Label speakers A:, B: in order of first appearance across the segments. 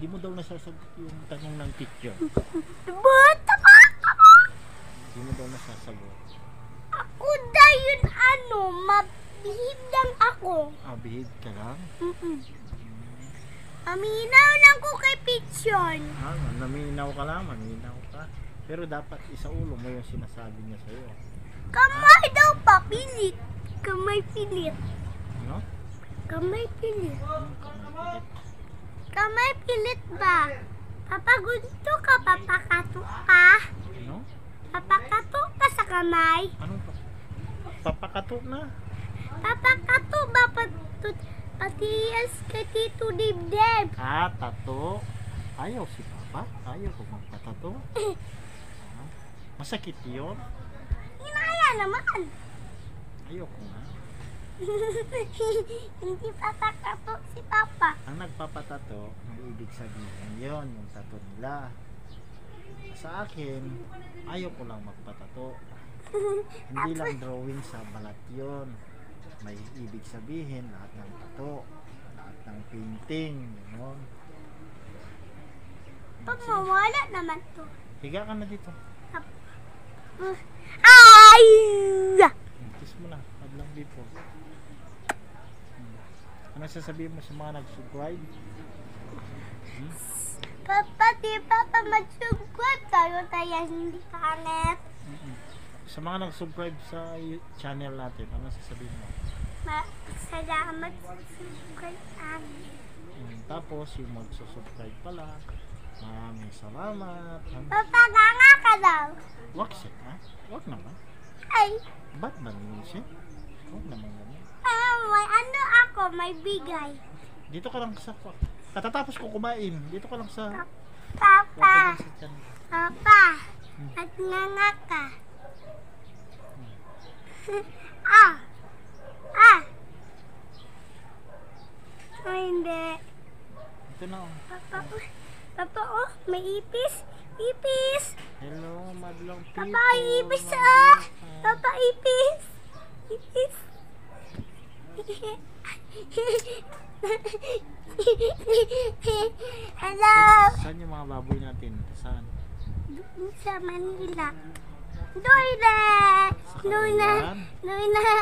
A: Hindi mo daw nasasagot yung tanong ng teacher. Hindi mo daw nasasagot.
B: Ako dahil mabihib lang ako.
A: Behave ka lang?
B: Aminaw lang ko kay Pichon.
A: Naminaw ka lang, maminaw ka. Pero dapat isaulo mo yung sinasabi niya sa'yo.
B: Kamay daw pa, pilit. Kamay pilit.
A: No?
B: Kamay pilit.
A: Kamay.
B: Kamay pilit ba? Papagunto ka, papakato ka.
A: No?
B: Papakato ka sa kamay.
A: Anong papakato na?
B: Papakato ba patias kay Tito Dibdib?
A: Tato. Ayaw si Papa. Ayaw ko magpatato. Masakit yun.
B: Hinaya naman.
A: Ayaw ko nga.
B: Hindi papakato si Papa.
A: Ang nagpapatato, ang ibig sabihin yun, yung tato nila. Sa akin, ayaw ko lang magpatato. Hindi lang drawing sa balat yun. May ibig sabihin, lahat ng tato, lahat ng painting, gano'n.
B: Pag mawala naman to.
A: Higa ka na dito.
B: Ay!
A: Kiss mo na, wag lang dito. Ano sasabihin mo sa mga nag-subscribe?
B: Papa, di Papa mag-subscribe tayo hindi kanet.
A: Sa mga nag-subscribe sa channel natin, ano sasabihin mo?
B: Salamat sa subscribe amin.
A: Tapos yung magsusubscribe pala, maraming salamat.
B: Papa, ganga ka daw.
A: Wag siya, ha? Wag naman.
B: Ay,
A: Ba't ba naman siya? Wag naman naman.
B: may bigay.
A: Dito ka lang sa... Katatapos ko kumain. Dito ka lang sa...
B: Papa,
A: sa channel.
B: Papa, at nga ka. Hindi.
A: Ito na, oh.
B: Papa, may ipis. Ipis.
A: Hello, madlang people.
B: Papa, ipis, Papa, ipis. Ipis. Hello.
A: Saan yung mga baboy natin? Saan?
B: Doon sa Manila. Doyle!
A: Cagayan?
B: Luna.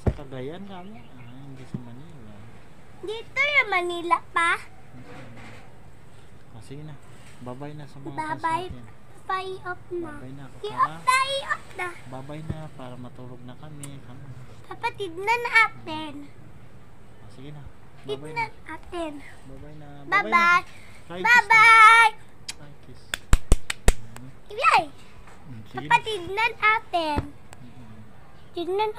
A: Sa Cagayan kami? Hindi sa Manila.
B: Dito yung Manila pa.
A: Sige na. Babay na sa mga fans
B: Babay.
A: natin.
B: I-off na.
A: Babay na.
B: I-off na.
A: Babay na para matulog na kami.
B: Kapatid na natin.
A: Sige na.
B: Tid
A: Babay
B: na
A: na.
B: natin.
A: Babay na.
B: Bye-bye.
A: Bye.
B: Bye-bye.
A: Kiss.
B: Ibigay.
A: Sige na.
B: Kapatid na natin. Tignan